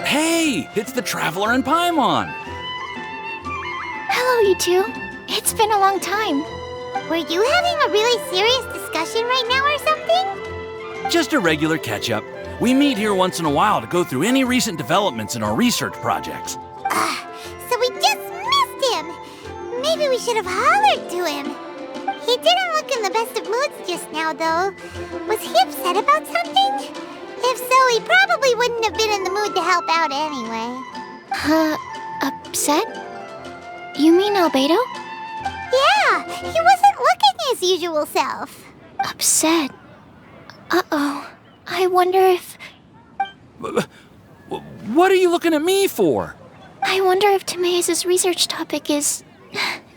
Hey, it's the Traveler and Paimon. Hello, you two. It's been a long time. Were you having a really serious discussion right now or something? Just a regular catch-up. We meet here once in a while to go through any recent developments in our research projects. So we just missed him. Maybe we should have hollered to him. He didn't look in the best of moods just now, though. Was he upset about something? If so, he probably wouldn't have been in the mood to help out anyway. Upset? You mean Albedo? Yeah, he wasn't looking his usual self. Upset? Uh-oh. I wonder if... What are you looking at me for? I wonder if Timaeus' research topic is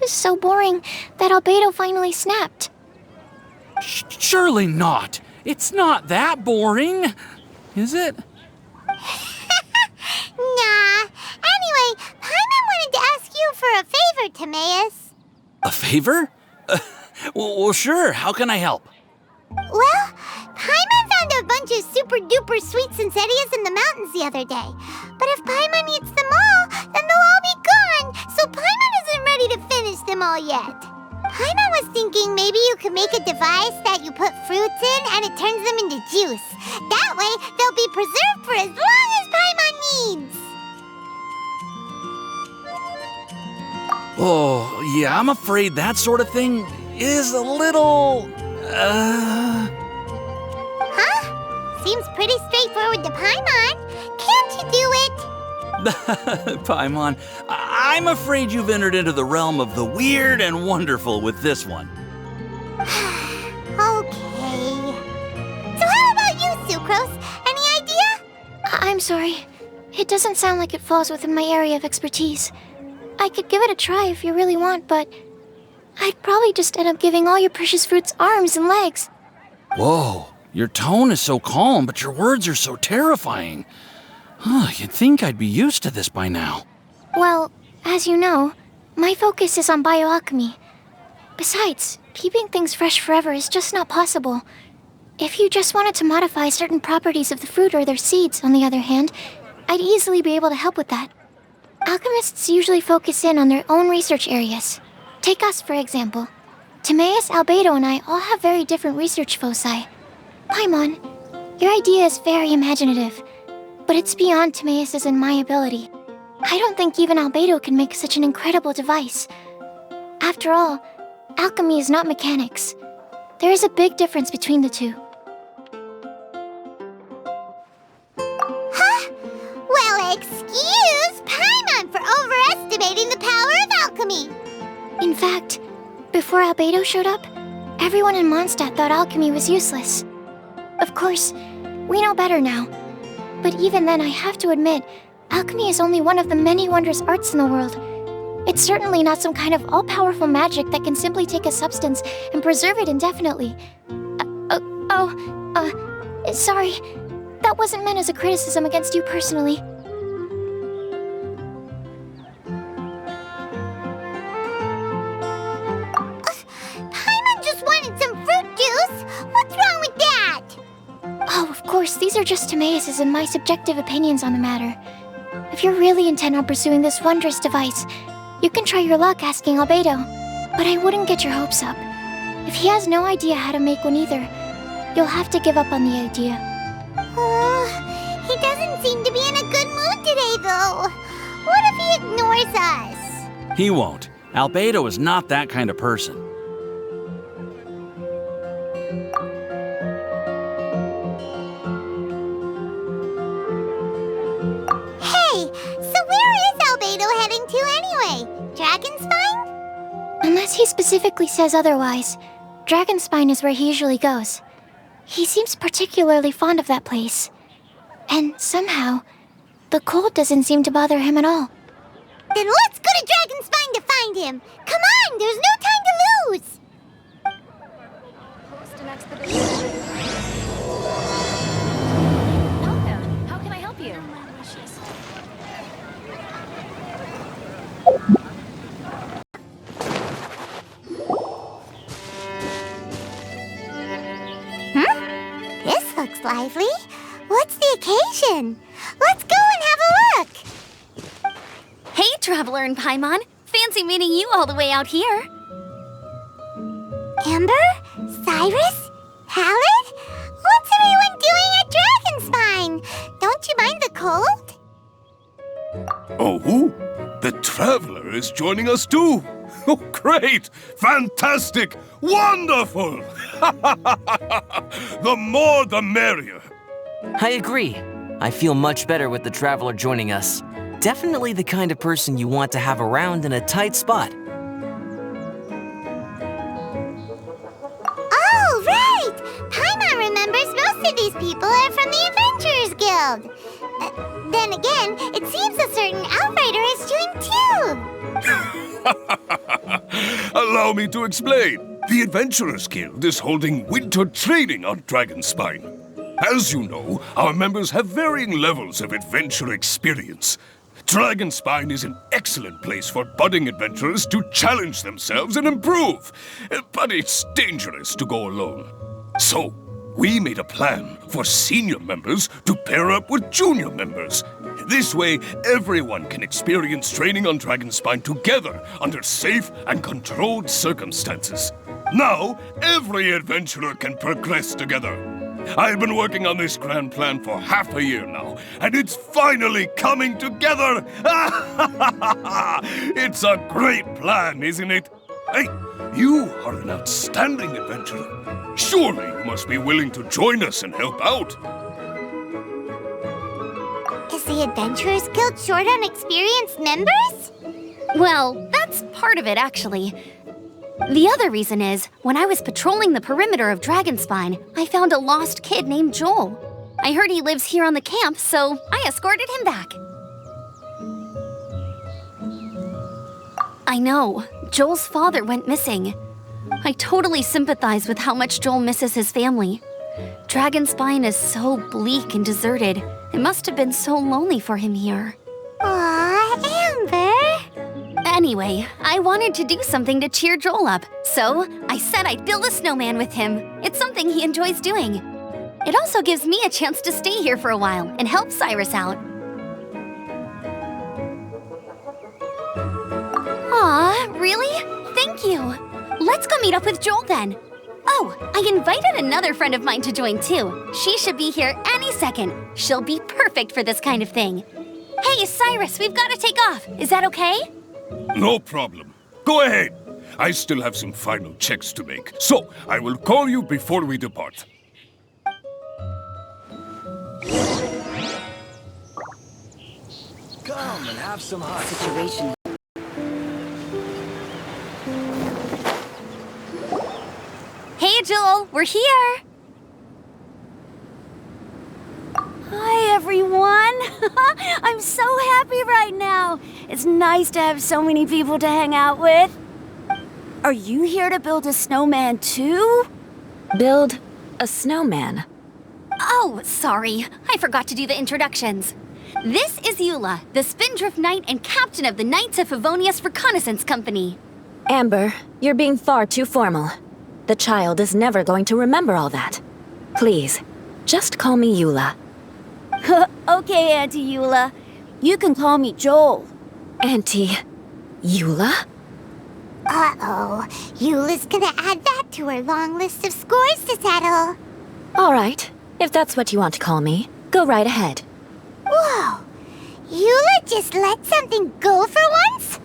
so boring that Albedo finally snapped. Surely not. It's not that boring, is it? Nah. Anyway, Paimon wanted to ask you for a favor, Timaeus. A favor? Well, sure. How can I help? Well, Paimon found a bunch of super-duper sweet Sensetias in the mountains the other day. But if Paimon eats them all, then they'll all be gone, so Paimon isn't ready to finish them all yet. Paimon was thinking maybe you could make a device that you put fruits in and it turns them into juice. That way, they'll be preserved for as long as Paimon needs. Oh, yeah, I'm afraid that sort of thing is a little... Huh? Seems pretty straightforward to Paimon. Can't you do it? Paimon, I'm afraid you've entered into the realm of the weird and wonderful with this one. Okay. So how about you, Sucrose? Any idea? I'm sorry. It doesn't sound like it falls within my area of expertise. I could give it a try if you really want, but I'd probably just end up giving all your precious fruits arms and legs. Whoa, your tone is so calm, but your words are so terrifying. You'd think I'd be used to this by now. Well, as you know, my focus is on bioalchemy. Besides, keeping things fresh forever is just not possible. If you just wanted to modify certain properties of the fruit or their seeds, on the other hand, I'd easily be able to help with that. Alchemists usually focus in on their own research areas. Take us, for example. Timaeus, Albedo, and I all have very different research foci. Paimon, your idea is very imaginative, but it's beyond Timaeus' and my ability. I don't think even Albedo can make such an incredible device. After all, alchemy is not mechanics. There is a big difference between the two. Huh? Well, excuse Paimon for overestimating the power of alchemy. In fact, before Albedo showed up, everyone in Mondstadt thought alchemy was useless. Of course, we know better now. But even then, I have to admit, alchemy is only one of the many wondrous arts in the world. It's certainly not some kind of all-powerful magic that can simply take a substance and preserve it indefinitely. Sorry. That wasn't meant as a criticism against you personally. Paimon just wanted some fruit juice. What's wrong with that? Oh, of course, these are just Timaeus' and my subjective opinions on the matter. If you're really intent on pursuing this wondrous device, you can try your luck asking Albedo. But I wouldn't get your hopes up. If he has no idea how to make one either, you'll have to give up on the idea. He doesn't seem to be in a good mood today, though. What if he ignores us? He won't. Albedo is not that kind of person. Hey, so where is Albedo heading to anyway? Dragonspine? Unless he specifically says otherwise, Dragonspine is where he usually goes. He seems particularly fond of that place. And somehow, the cold doesn't seem to bother him at all. Then let's go to Dragonspine to find him. Come on, there's no time to lose. Welcome. How can I help you? This looks lively. What's the occasion? Let's go and have a a look! Hey, Traveler and Paimon. Fancy meeting you all the way out here. Amber? Cyrus? Halid? What's everyone doing at Dragonspine? Don't you mind the cold? Oh, the Traveler is joining us too. Oh, great! Fantastic! Wonderful! The more the merrier. I agree. I feel much better with the Traveler joining us. Definitely the kind of person you want to have around in a tight spot. Oh, right! Paimon remembers most of these people are from the Adventurers Guild. Then again, it seems a certain outrider is doing too. Allow me to explain. The Adventurers Guild is holding winter training on Dragonspine. As you know, our members have varying levels of adventure experience. Dragonspine is an excellent place for budding adventurers to challenge themselves and improve, but it's dangerous to go alone. So, we made a plan for senior members to pair up with junior members. This way, everyone can experience training on Dragonspine together under safe and controlled circumstances. Now, every adventurer can progress together. I've been working on this grand plan for half a year now, and it's finally coming together! It's a great plan, isn't it? Hey, you are an outstanding adventurer. Surely you must be willing to join us and help out. Is the Adventurers Guild short on experienced members? Well, that's part of it, actually. The other reason is, when I was patrolling the perimeter of Dragonspine, I found a lost kid named Joel. I heard he lives here on the camp, so I escorted him back. I know, Joel's father went missing. I totally sympathize with how much Joel misses his family. Dragonspine is so bleak and deserted. It must have been so lonely for him here. Aw, Amber! Anyway, I wanted to do something to cheer Joel up, so I said I'd build a snowman with him. It's something he enjoys doing. It also gives me a chance to stay here for a while and help Cyrus out. Aw, really? Thank you. Let's go meet up with Joel then. Oh, I invited another friend of mine to join too. She should be here any second. She'll be perfect for this kind of thing. Hey, Cyrus, we've got to take off. Is that okay? No problem. Go ahead. I still have some final checks to make, so I will call you before we depart. Come and have some hot situation. Hey, Joel, we're here. Hi, everyone! I'm so happy right now! It's nice to have so many people to hang out with. Are you here to build a snowman too? Build a snowman? Oh, sorry. I forgot to do the introductions. This is Eula, the Spindrift Knight and captain of the Knights of Favonius Reconnaissance Company. Amber, you're being far too formal. The child is never going to remember all that. Please, just call me Eula. Okay, Auntie Eula. You can call me Joel. Auntie Eula? Uh-oh. Eula's gonna add that to her long list of scores to settle. All right, if that's what you want to call me, go right ahead. Whoa! Eula just let something go for once?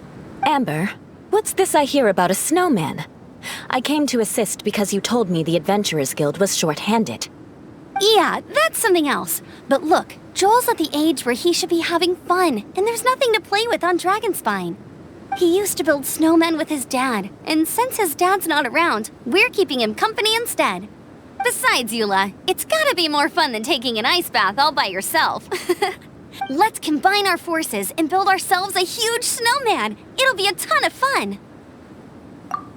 Amber, what's this I hear about a snowman? I came to assist because you told me the Adventurers Guild was short-handed. Yeah, that's something else. But look, Joel's at the age where he should be having fun, and there's nothing to play with on Dragonspine. He used to build snowmen with his dad, and since his dad's not around, we're keeping him company instead. Besides, Eula, it's gotta be more fun than taking an ice bath all by yourself. Let's combine our forces and build ourselves a huge snowman. It'll be a ton of fun.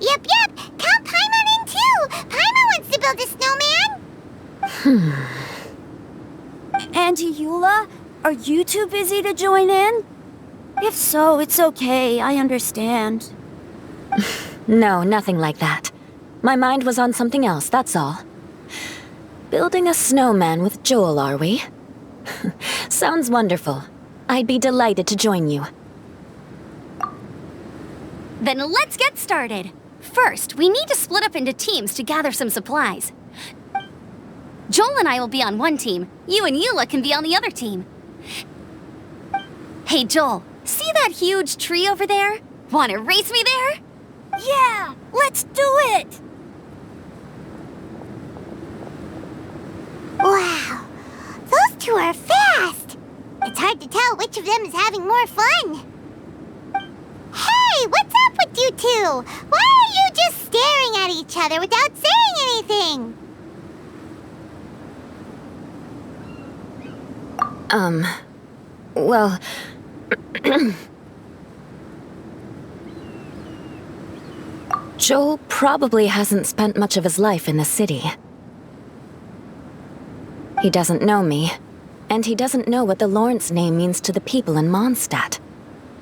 Yep. Count Paimon in too! Paimon wants to build a snowman! Auntie Eula, are you too busy to join in? If so, it's okay. I understand. No, nothing like that. My mind was on something else, that's all. Building a snowman with Joel, are we? Sounds wonderful. I'd be delighted to join you. Then let's get started. First, we need to split up into teams to gather some supplies. Joel and I will be on one team. You and Eula can be on the other team. Hey, Joel, see that huge tree over there? Wanna race me there? Yeah, let's do it! Wow, those two are fast! It's hard to tell which of them is having more fun. Hey, what's up with you two? Why are you just staring at each other without saying anything? Well... Joel probably hasn't spent much of his life in the city. He doesn't know me, and he doesn't know what the Lawrence name means to the people in Mondstadt.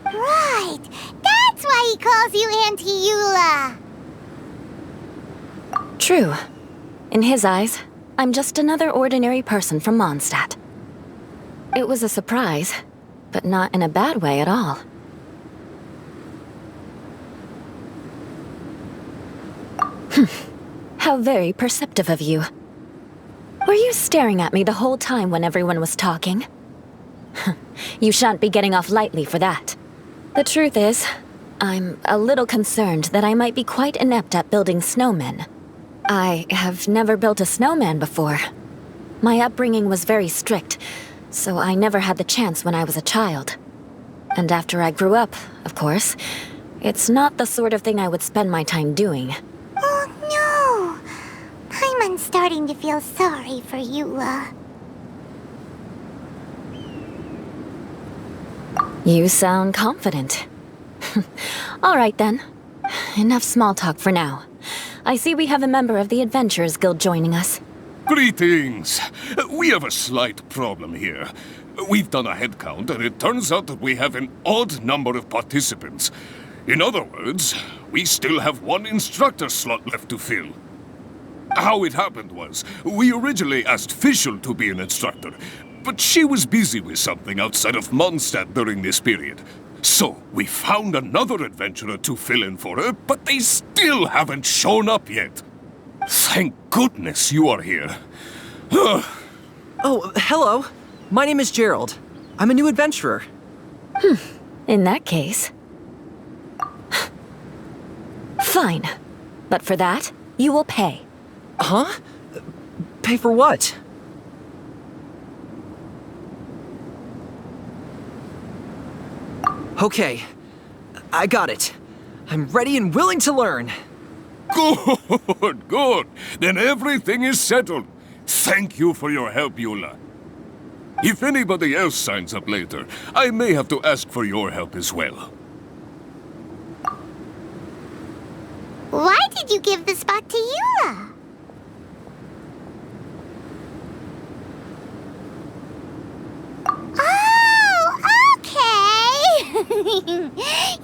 Right, that's why he calls you Auntie Eula. True. In his eyes, I'm just another ordinary person from Mondstadt. It was a surprise, but not in a bad way at all. How very perceptive of you. Were you staring at me the whole time when everyone was talking? You shan't be getting off lightly for that. The truth is, I'm a little concerned that I might be quite inept at building snowmen. I have never built a snowman before. My upbringing was very strict, so I never had the chance when I was a child. And after I grew up, of course, it's not the sort of thing I would spend my time doing. Oh no! Paimon's starting to feel sorry for Eula. You sound confident. All right then. Enough small talk for now. I see we have a member of the Adventurers Guild joining us. Greetings! We have a slight problem here. We've done a head count, and it turns out that we have an odd number of participants. In other words, we still have one instructor slot left to fill. How it happened was, we originally asked Fischl to be an instructor, but she was busy with something outside of Mondstadt during this period. So, we found another adventurer to fill in for her, but they still haven't shown up yet. Thank goodness you are here. Oh, hello. My name is Gerald. I'm a new adventurer. In that case... Fine. But for that, you will pay. Huh? Pay for what? Okay. I got it. I'm ready and willing to learn. Good, good. Then everything is settled. Thank you for your help, Eula. If anybody else signs up later, I may have to ask for your help as well. Why did you give the spot to Eula? Oh, okay!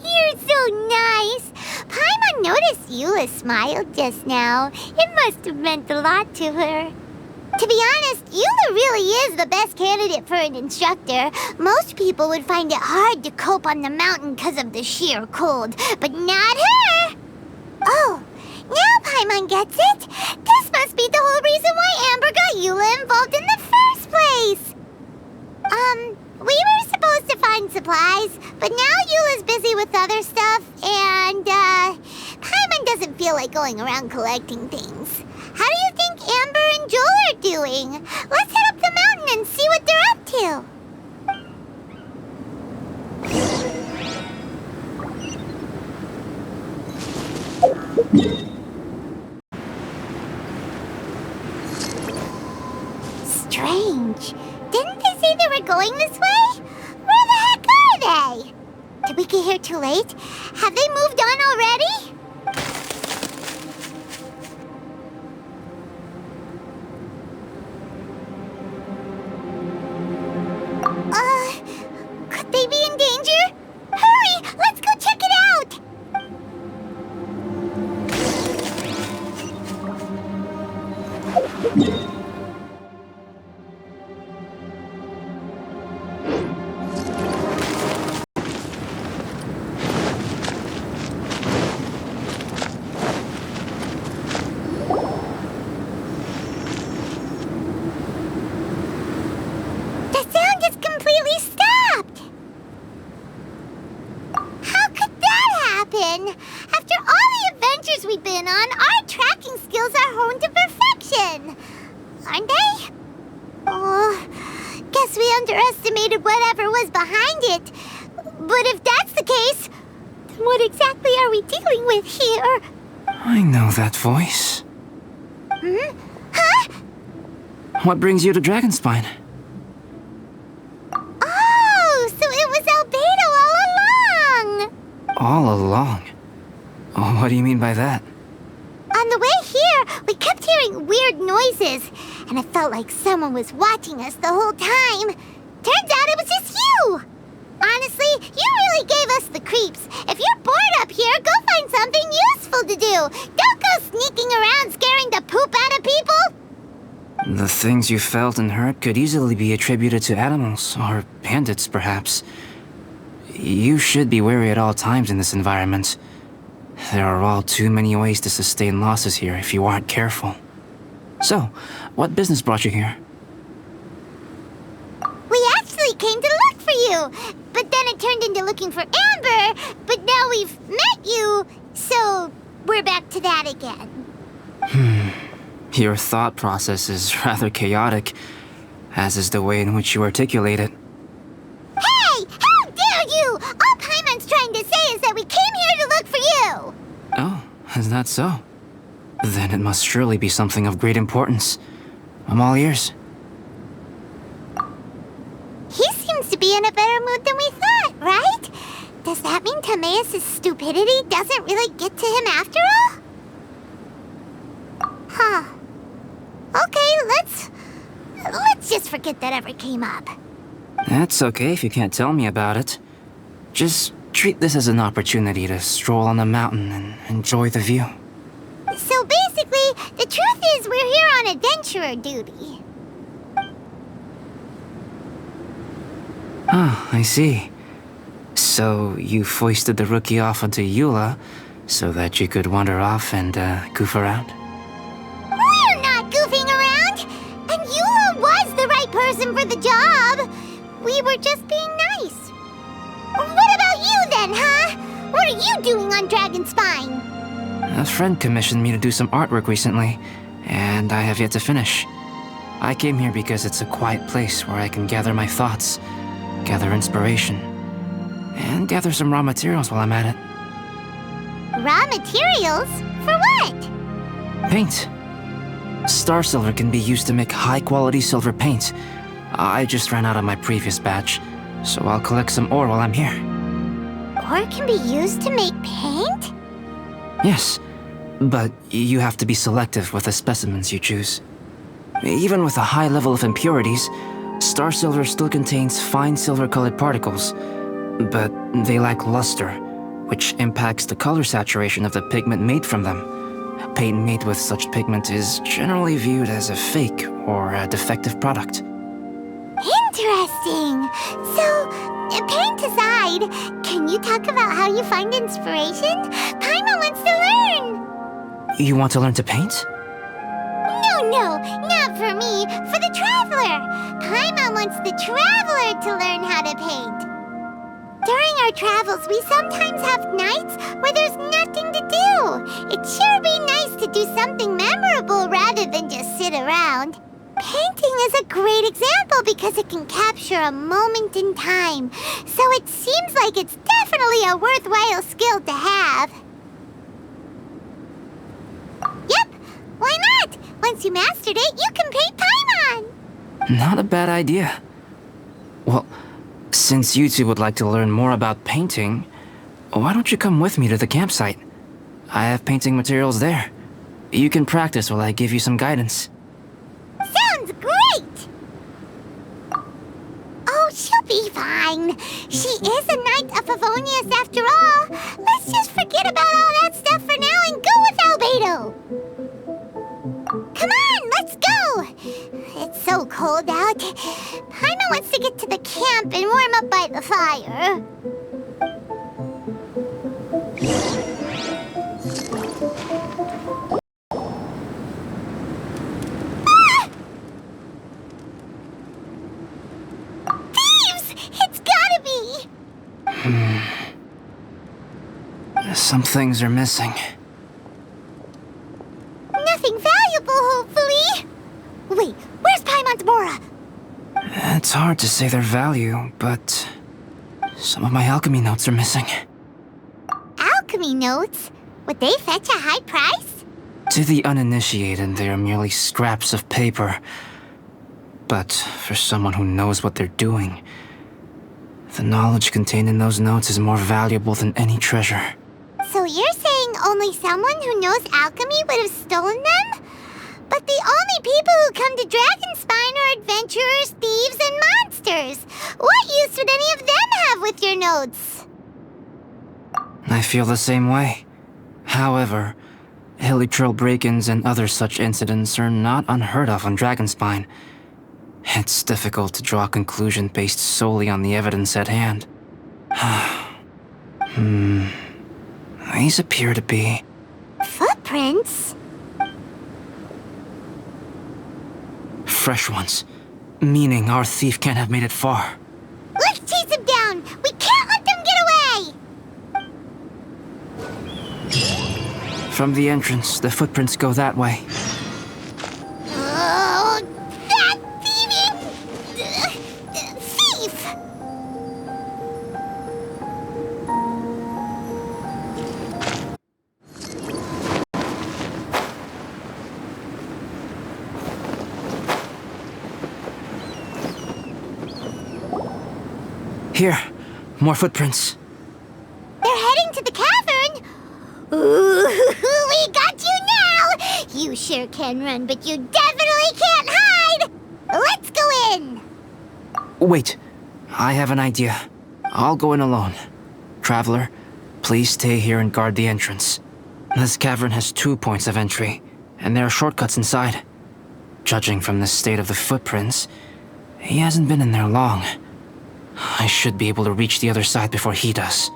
You're so nice. Paimon noticed Eula smiled just now. It must have meant a lot to her. To be honest, Eula really is the best candidate for an instructor. Most people would find it hard to cope on the mountain because of the sheer cold, but not her! Oh, now Paimon gets it. This must be the whole reason why Amber got Eula involved in the first place. We were supposed to find supplies, but now Eula's busy with other stuff, and, Paimon doesn't feel like going around collecting things. How do you think Amber and Joel are doing? Let's head up the mountain and see what they're up to. Strange. Didn't they say they were going this way? Where the heck are they? Did we get here too late? Have they moved on already? Could they be in danger? Hurry! Let's go check it out! question. After all the adventures we've been on, our tracking skills are honed to perfection. Aren't they? Oh, guess we underestimated whatever was behind it. But if that's the case, then what exactly are we dealing with here? I know that voice. Hmm? Huh? What brings you to Dragonspine? Oh, so it was Albedo all along! All along? Oh, what do you mean by that? On the way here, we kept hearing weird noises, and it felt like someone was watching us the whole time. Turns out it was just you! Honestly, you really gave us the creeps. If you're bored up here, go find something useful to do. Don't go sneaking around scaring the poop out of people. The things you felt and heard could easily be attributed to animals, or bandits, perhaps. You should be wary at all times in this environment. There are all too many ways to sustain losses here if you aren't careful. So, what business brought you here? We actually came to look for you, but then it turned into looking for Amber, but now we've met you, so we're back to that again. Your thought process is rather chaotic, as is the way in which you articulate it. Hey! How dare you! All Paimon's trying to say is that we came here to look for you! Oh, is that so? Then it must surely be something of great importance. I'm all ears. He seems to be in a better mood than we thought, right? Does that mean Timaeus' stupidity doesn't really get to him after all? Huh. Okay, let's just forget that ever came up. That's okay if you can't tell me about it. Just treat this as an opportunity to stroll on the mountain and enjoy the view. So basically, the truth is we're here on adventurer duty. Ah, I see. So you foisted the rookie off onto Eula so that you could wander off and goof around? We're not goofing around! And Eula was the right person for the job! We were just being nice. What about you then, huh? What are you doing on Dragonspine? A friend commissioned me to do some artwork recently, and I have yet to finish. I came here because it's a quiet place where I can gather my thoughts, gather inspiration, and gather some raw materials while I'm at it. Raw materials? For what? Paint. Star silver can be used to make high-quality silver paint. I just ran out of my previous batch, so I'll collect some ore while I'm here. Ore can be used to make paint? Yes, but you have to be selective with the specimens you choose. Even with a high level of impurities, star silver still contains fine silver-colored particles, but they lack luster, which impacts the color saturation of the pigment made from them. Paint made with such pigment is generally viewed as a fake or a defective product. Interesting. So, paint aside, can you talk about how you find inspiration? Paimon wants to learn. You want to learn to paint? No, not for me. For the traveler. Paimon wants the traveler to learn how to paint. During our travels, we sometimes have nights where there's nothing to do. It'd sure be nice to do something memorable rather than just sit around. Painting is a great example because it can capture a moment in time. So it seems like it's definitely a worthwhile skill to have. Yep, why not? Once you mastered it, you can paint Paimon. Not a bad idea. Well, since you two would like to learn more about painting, why don't you come with me to the campsite? I have painting materials there. You can practice while I give you some guidance. Sounds great! Oh, she'll be fine. She is a Knight of Favonius after all. Let's just forget about all that stuff for now and go with Albedo. Come on, let's go! It's so cold out. Paimon wants to get to the camp and warm up by the fire. Ah! Thieves! It's gotta be! Some things are missing. Nothing valuable, hopefully. Wait, where's Paimon's Bora? It's hard to say their value, but some of my alchemy notes are missing. Alchemy notes? Would they fetch a high price? To the uninitiated, they are merely scraps of paper. But for someone who knows what they're doing, the knowledge contained in those notes is more valuable than any treasure. So you're saying only someone who knows alchemy would have stolen them? But the only people who come to Dragonspine are adventurers, thieves, and monsters. What use would any of them have with your notes? I feel the same way. However, hilly trail break-ins and other such incidents are not unheard of on Dragonspine. It's difficult to draw a conclusion based solely on the evidence at hand. These appear to be... Footprints? fresh ones. Meaning our thief can't have made it far. Let's chase him down! We can't let them get away! From the entrance, the footprints go that way. Oh, that thieving... thief! Here, more footprints. They're heading to the cavern! Ooh, we got you now! You sure can run, but you definitely can't hide! Let's go in! Wait, I have an idea. I'll go in alone. Traveler, please stay here and guard the entrance. This cavern has 2 points of entry, and there are shortcuts inside. Judging from the state of the footprints, he hasn't been in there long. I should be able to reach the other side before he does.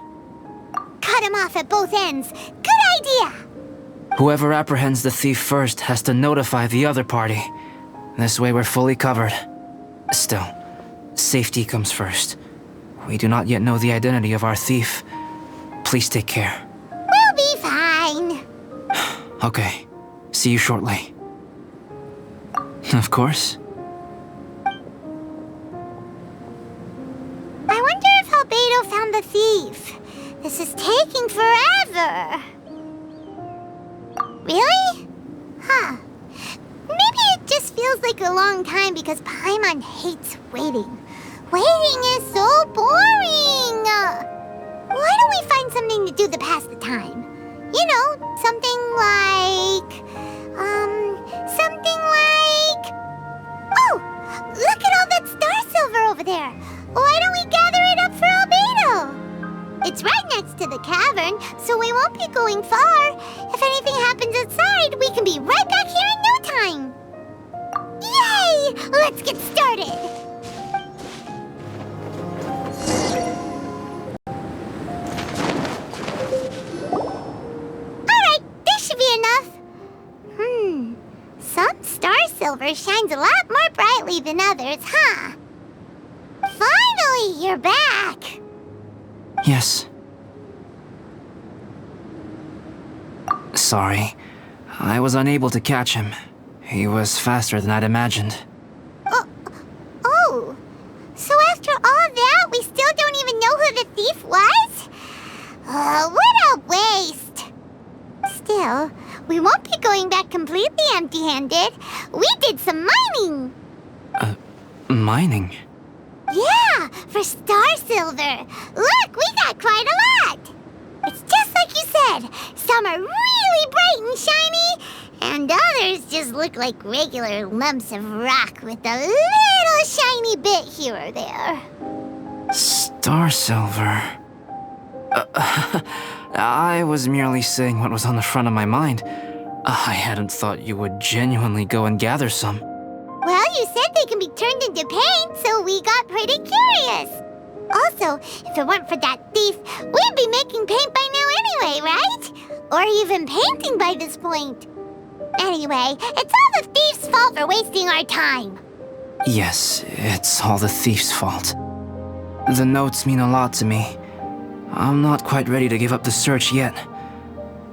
Cut him off at both ends. Good idea! Whoever apprehends the thief first has to notify the other party. This way we're fully covered. Still, safety comes first. We do not yet know the identity of our thief. Please take care. We'll be fine. Okay. See you shortly. Of course. I wonder if Albedo found the thief. This is taking forever. Really? Huh. Maybe it just feels like a long time because Paimon hates waiting. Waiting is so boring! Why don't we find something to do to pass the time? You know, something like... Oh! Look at all that star silver over there! Why don't we gather it up for Albedo? It's right next to the cavern, so we won't be going far. If anything happens outside, we can be right back here in no time. Yay! Let's get started! Alright, this should be enough. Some star silver shines a lot more brightly than others, huh? Finally, you're back! Yes. Sorry. I was unable to catch him. He was faster than I'd imagined. Oh. So after all that, we still don't even know who the thief was? What a waste! Still, we won't be going back completely empty-handed. We did some mining! Mining? Yeah, for star silver. Look, we got quite a lot. It's just like you said. Some are really bright and shiny, and others just look like regular lumps of rock with a little shiny bit here or there. Star silver. I was merely saying what was on the front of my mind. I hadn't thought you would genuinely go and gather some. Well, you said they can be turned into paint, so we got pretty curious. Also, if it weren't for that thief, we'd be making paint by now anyway, right? Or even painting by this point. Anyway, it's all the thief's fault for wasting our time. Yes, it's all the thief's fault. The notes mean a lot to me. I'm not quite ready to give up the search yet,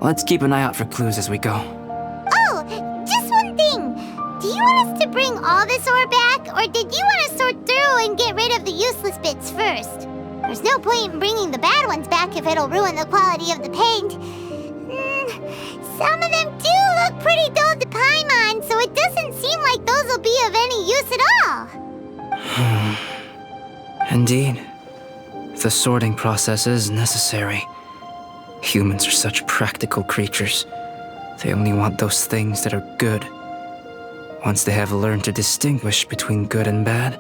Let's keep an eye out for clues as we go. Oh, just one thing. Do you want us to bring all this ore back, or did you want to sort through and get rid of the useless bits first? There's no point in bringing the bad ones back if it'll ruin the quality of the paint. Some of them do look pretty dull to Paimon, so it doesn't seem like those will be of any use at all. Indeed. The sorting process is necessary. Humans are such practical creatures. They only want those things that are good. Once they have learned to distinguish between good and bad,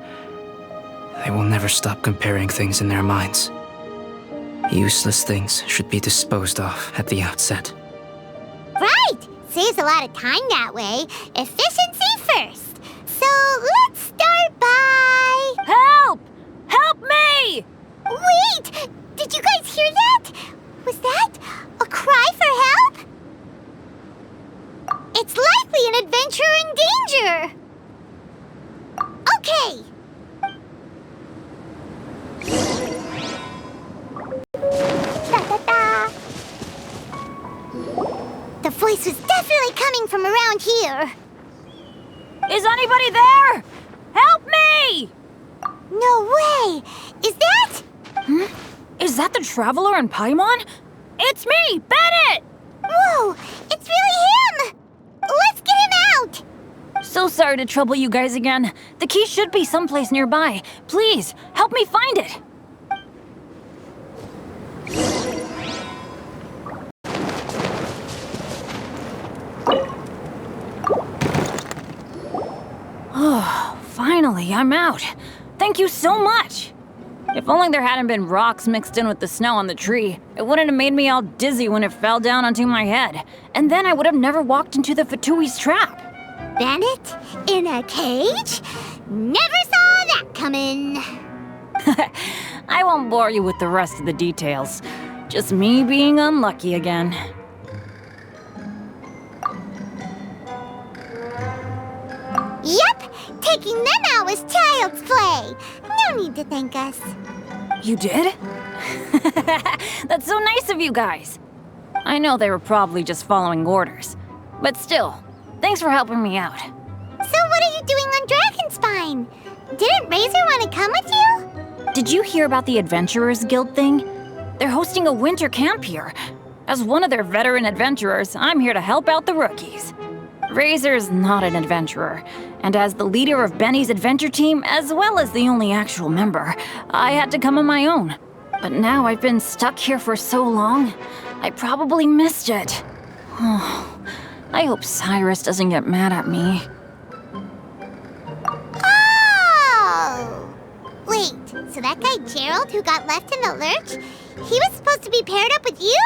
they will never stop comparing things in their minds. Useless things should be disposed of at the outset. Right! Saves a lot of time that way. Efficiency first. So let's start by... Help! Help me! Wait! Did you guys hear that? Was that a cry for help? It's likely an adventurer in danger! Okay! Da-da-da. The voice was definitely coming from around here. Is anybody there? Help me! No way! Is that... Is that the Traveler in Paimon? It's me, Bennett! Whoa! It's really him! Let's get him out! So sorry to trouble you guys again. The key should be someplace nearby. Please, help me find it. Oh, finally, I'm out. Thank you so much. If only there hadn't been rocks mixed in with the snow on the tree, it wouldn't have made me all dizzy when it fell down onto my head. And then I would have never walked into the Fatui's trap. Bennett? In a cage? Never saw that coming. I won't bore you with the rest of the details. Just me being unlucky again. Yep! Taking them out was child's play. No need to thank us. You did? That's so nice of you guys. I know they were probably just following orders. But still, thanks for helping me out. So what are you doing on Dragonspine? Didn't Razor want to come with you? Did you hear about the Adventurers Guild thing? They're hosting a winter camp here. As one of their veteran adventurers, I'm here to help out the rookies. Razor's not an adventurer, and as the leader of Benny's adventure team, as well as the only actual member, I had to come on my own. But now I've been stuck here for so long, I probably missed it. Oh, I hope Cyrus doesn't get mad at me. Oh! Wait, so that guy Gerald who got left in the lurch, he was supposed to be paired up with you?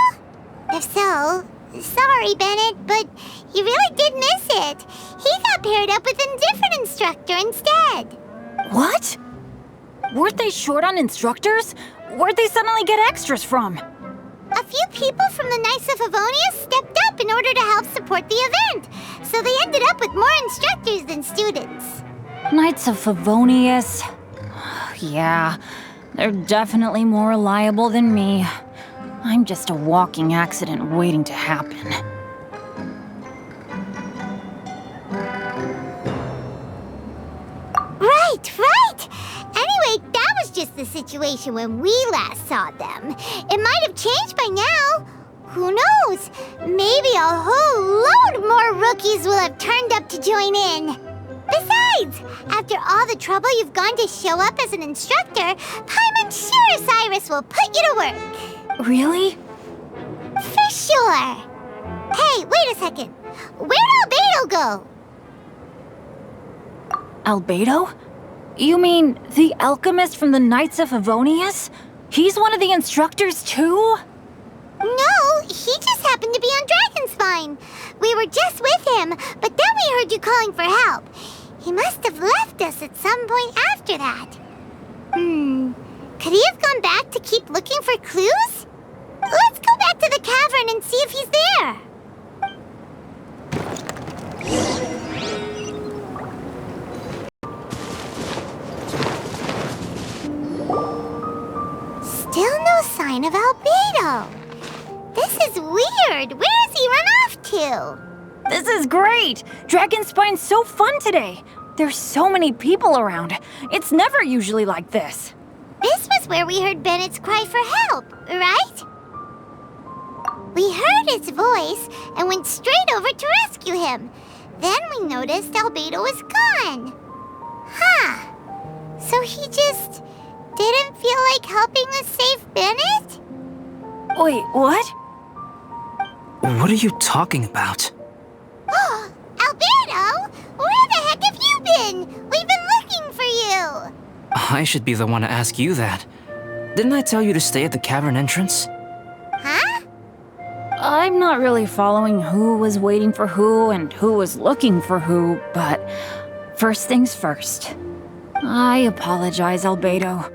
If so, sorry, Bennett, but you really did miss it. He got paired up with a different instructor instead. What? Weren't they short on instructors? Where'd they suddenly get extras from? A few people from the Knights of Favonius stepped up in order to help support the event, so they ended up with more instructors than students. Knights of Favonius? Yeah, they're definitely more reliable than me. I'm just a walking accident waiting to happen. Right! Anyway, that was just the situation when we last saw them. It might have changed by now. Who knows? Maybe a whole load more rookies will have turned up to join in. Besides, after all the trouble you've gone to show up as an instructor, I'm sure Cyrus will put you to work. Really? For sure. Hey, wait a second. Where'd Albedo go? Albedo? You mean the alchemist from the Knights of Favonius? He's one of the instructors too? No, he just happened to be on Dragonspine. We were just with him, but then we heard you calling for help. He must have left us at some point after that. Could he have gone back to keep looking for clues? Let's go back to the cavern and see if he's there. Still no sign of Albedo. This is weird. Where is he run off to? This is great! Dragonspine's so fun today! There's so many people around. It's never usually like this. This was where we heard Bennett's cry for help, right? We heard his voice and went straight over to rescue him. Then we noticed Albedo was gone. Huh. So he just didn't feel like helping us save Bennett? Wait, what? What are you talking about? Oh, Albedo! Where the heck have you been? We've been looking for you! I should be the one to ask you that. Didn't I tell you to stay at the cavern entrance? Huh? I'm not really following who was waiting for who and who was looking for who, but first things first. I apologize, Albedo.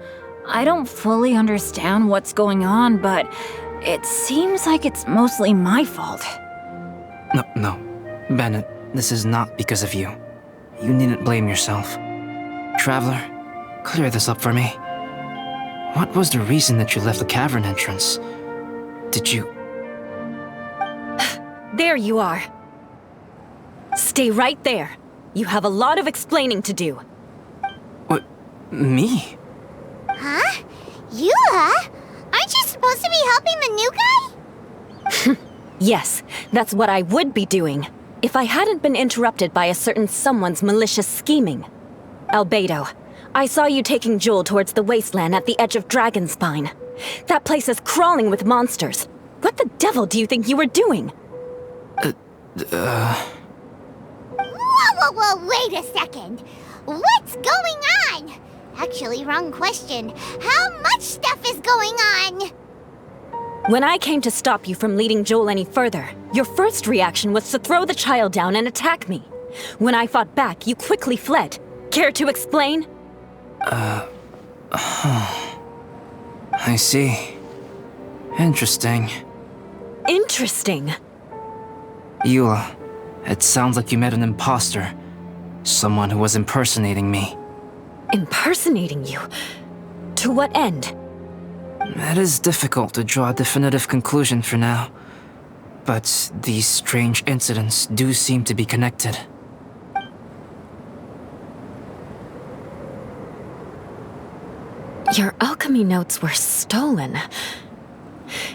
I don't fully understand what's going on, but it seems like it's mostly my fault. No. Bennett, this is not because of you. You needn't blame yourself. Traveler, clear this up for me. What was the reason that you left the cavern entrance? Did you... There you are. Stay right there. You have a lot of explaining to do. What? Me? Huh? You, huh? Aren't you supposed to be helping the new guy? Yes, that's what I would be doing, if I hadn't been interrupted by a certain someone's malicious scheming. Albedo, I saw you taking Joel towards the wasteland at the edge of Dragonspine. That place is crawling with monsters. What the devil do you think you were doing? Whoa, wait a second. What's going on? Actually, wrong question. How much stuff is going on? When I came to stop you from leading Joel any further, your first reaction was to throw the child down and attack me. When I fought back, you quickly fled. Care to explain? I see. Interesting. Interesting. Eula, it sounds like you met an imposter. Someone who was impersonating me. Impersonating you? To what end? It is difficult to draw a definitive conclusion for now. But these strange incidents do seem to be connected. Your alchemy notes were stolen.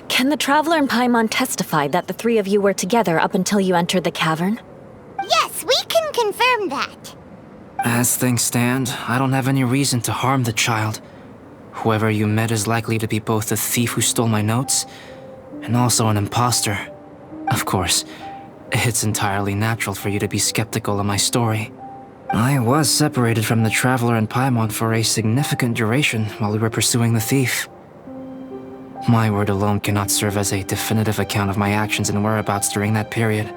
Can the Traveler and Paimon testify that the three of you were together up until you entered the cavern? Yes, we can confirm that. As things stand, I don't have any reason to harm the child. Whoever you met is likely to be both the thief who stole my notes, and also an imposter. Of course, it's entirely natural for you to be skeptical of my story. I was separated from the Traveler and Paimon for a significant duration while we were pursuing the thief. My word alone cannot serve as a definitive account of my actions and whereabouts during that period.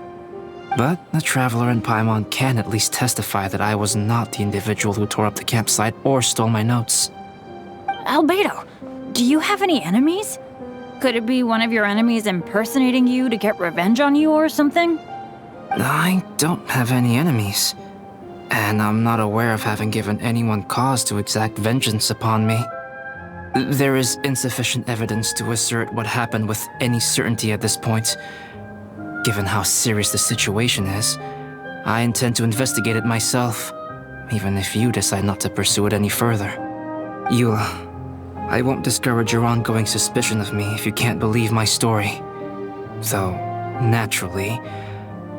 But the Traveler and Paimon can at least testify that I was not the individual who tore up the campsite or stole my notes. Albedo, do you have any enemies? Could it be one of your enemies impersonating you to get revenge on you or something? I don't have any enemies. And I'm not aware of having given anyone cause to exact vengeance upon me. There is insufficient evidence to assert what happened with any certainty at this point. Given how serious the situation is, I intend to investigate it myself, even if you decide not to pursue it any further. Eula, I won't discourage your ongoing suspicion of me if you can't believe my story. Though, naturally,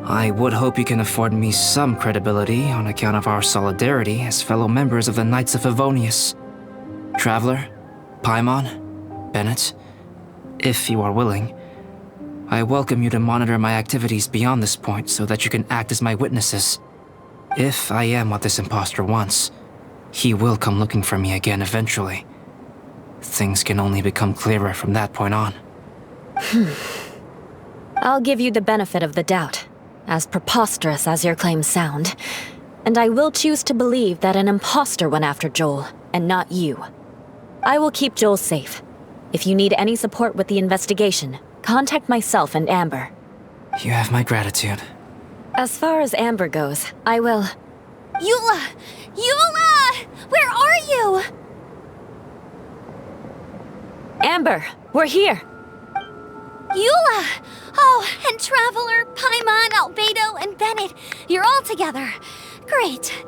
I would hope you can afford me some credibility on account of our solidarity as fellow members of the Knights of Favonius. Traveler, Paimon, Bennett, if you are willing, I welcome you to monitor my activities beyond this point so that you can act as my witnesses. If I am what this imposter wants, he will come looking for me again eventually. Things can only become clearer from that point on. I'll give you the benefit of the doubt, as preposterous as your claims sound. And I will choose to believe that an imposter went after Joel, and not you. I will keep Joel safe. If you need any support with the investigation, contact myself and Amber. You have my gratitude. As far as Amber goes, I will... Eula! Eula! Where are you? Amber, we're here! Eula! Oh, and Traveler, Paimon, Albedo, and Bennett. You're all together. Great.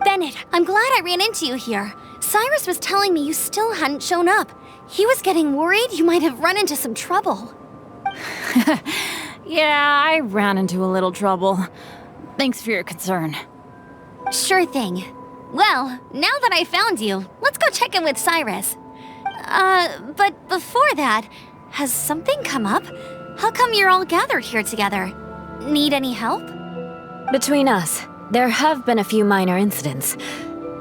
Bennett, I'm glad I ran into you here. Cyrus was telling me you still hadn't shown up. He was getting worried you might have run into some trouble. Yeah, I ran into a little trouble. Thanks for your concern. Sure thing. Well, now that I found you, let's go check in with Cyrus. But before that, has something come up? How come you're all gathered here together? Need any help? Between us, there have been a few minor incidents,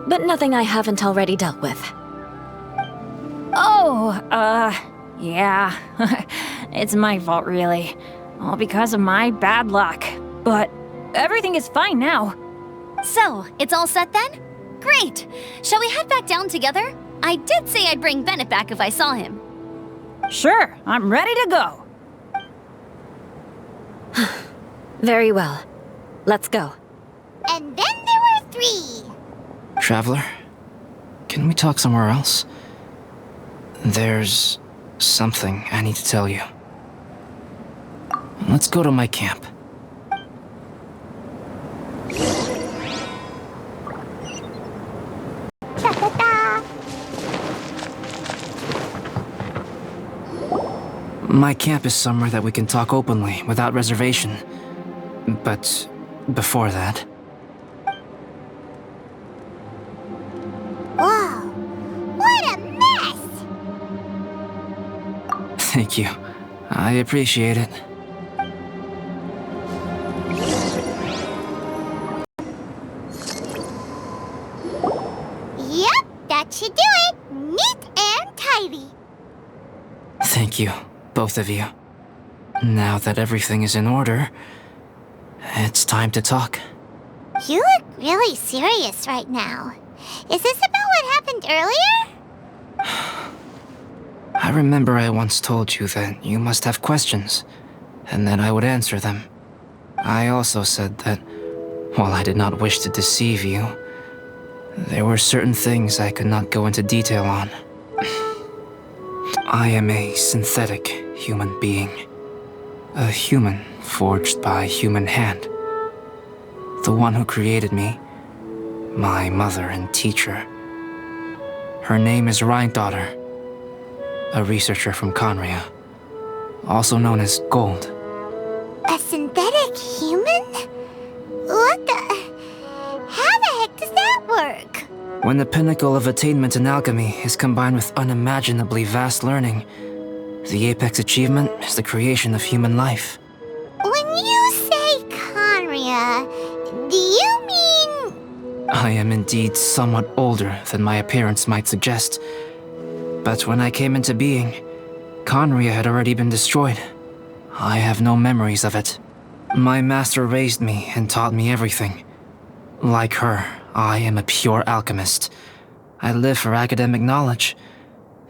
but nothing I haven't already dealt with. Oh, yeah. It's my fault, really. All because of my bad luck. But everything is fine now. So, it's all set then? Great! Shall we head back down together? I did say I'd bring Bennett back if I saw him. Sure, I'm ready to go. Very well. Let's go. And then there were 3. Traveler, can we talk somewhere else? There's something I need to tell you. Let's go to my camp. Ta-ta-ta! My camp is somewhere that we can talk openly, without reservation. But before that... Whoa! What a mess! Thank you. I appreciate it. Yep, that should do it. Neat and tidy. Thank you, both of you. Now that everything is in order, it's time to talk. You look really serious right now. Is this about what happened earlier? I remember I once told you that you must have questions, and that I would answer them. I also said that, while I did not wish to deceive you, there were certain things I could not go into detail on. I am a synthetic human being. A human forged by human hand. The one who created me, my mother and teacher. Her name is Rhine-daughter, a researcher from Conria, also known as Gold. A synthetic human? What the... How the heck does that work? When the pinnacle of attainment in alchemy is combined with unimaginably vast learning, the apex achievement is the creation of human life. When you say Conria, do you mean... I am indeed somewhat older than my appearance might suggest. But when I came into being, Conria had already been destroyed. I have no memories of it. My master raised me and taught me everything. Like her, I am a pure alchemist. I live for academic knowledge.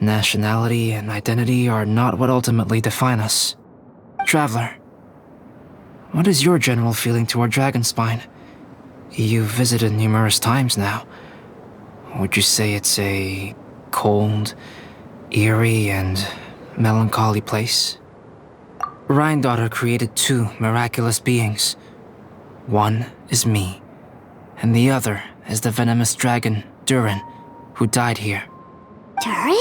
Nationality and identity are not what ultimately define us. Traveler, what is your general feeling toward Dragonspine? You've visited numerous times now. Would you say it's a cold, eerie, and melancholy place? Rhine-daughter created 2 miraculous beings. One is me, and the other is the venomous dragon, Durin, who died here. Durin?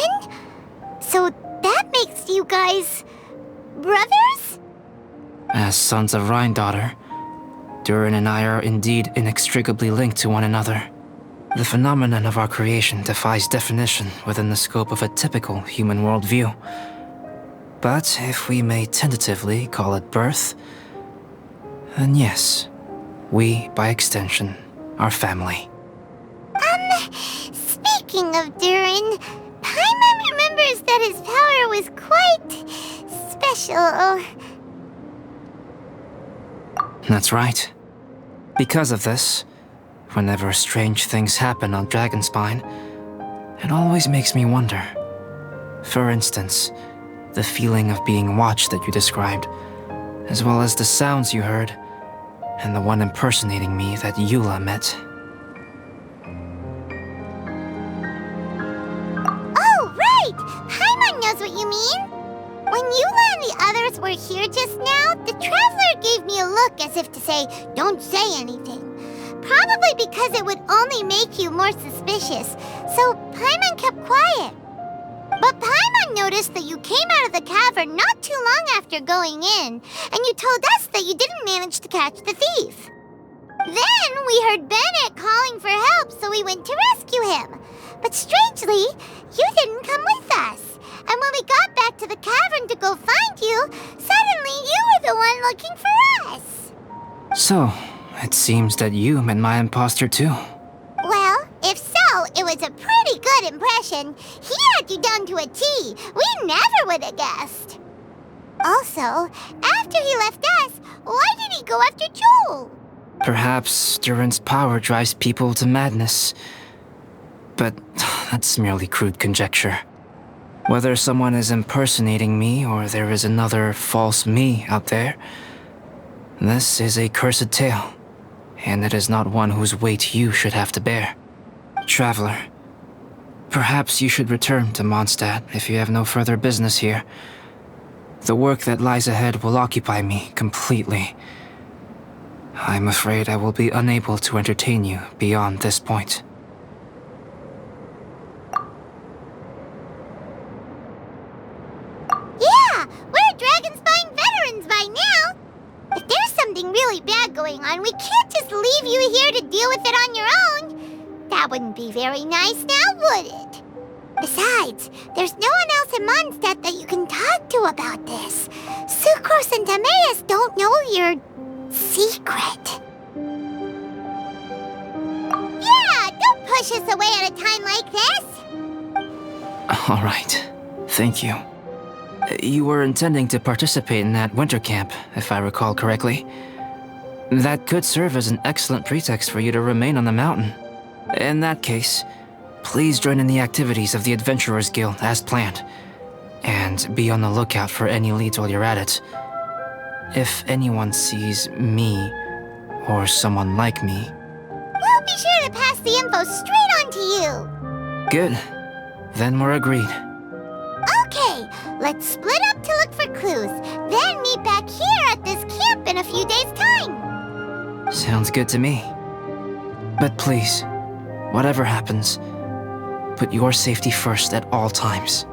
So that makes you guys... brothers? As sons of Rhine-daughter, Durin and I are indeed inextricably linked to one another. The phenomenon of our creation defies definition within the scope of a typical human worldview. But if we may tentatively call it birth, then yes, we, by extension, are family. Speaking of Durin, Paimon remembers that his power was quite... special. That's right. Because of this, whenever strange things happen on Dragonspine, it always makes me wonder. For instance, the feeling of being watched that you described, as well as the sounds you heard, and the one impersonating me that Eula met. Oh, right! Paimon knows what you mean! When you and the others were here just now, the traveler gave me a look as if to say, don't say anything. Probably because it would only make you more suspicious, so Paimon kept quiet. But Paimon noticed that you came out of the cavern not too long after going in, and you told us that you didn't manage to catch the thief. Then we heard Bennett calling for help, so we went to rescue him. But strangely, you didn't come with us. And when we got back to the cavern to go find you, suddenly you were the one looking for us. So, it seems that you met my imposter too. Well, if so, it was a pretty good impression. He had you down to a T. We never would have guessed. Also, after he left us, why did he go after Joel? Perhaps Duran's power drives people to madness. But that's merely crude conjecture. Whether someone is impersonating me or there is another false me out there, this is a cursed tale, and it is not one whose weight you should have to bear. Traveler, perhaps you should return to Mondstadt if you have no further business here. The work that lies ahead will occupy me completely. I'm afraid I will be unable to entertain you beyond this point. Yeah, we're Dragonspine veterans by now. If there's something really bad going on, we can't just leave you here to deal with it on your own. That wouldn't be very nice now, would it? Besides, there's no one else in Mondstadt that you can talk to about this. Sucrose and Timaeus don't know your secret. Yeah, don't push us away at a time like this. All right, thank you. You were intending to participate in that winter camp, if I recall correctly. That could serve as an excellent pretext for you to remain on the mountain. In that case, please join in the activities of the Adventurers Guild as planned, and be on the lookout for any leads while you're at it. If anyone sees me, or someone like me... We'll be sure to pass the info straight on to you. Good. Then we're agreed. Okay, let's split up to look for clues, then meet back here at this camp in a few days' time. Sounds good to me. But please, whatever happens, put your safety first at all times.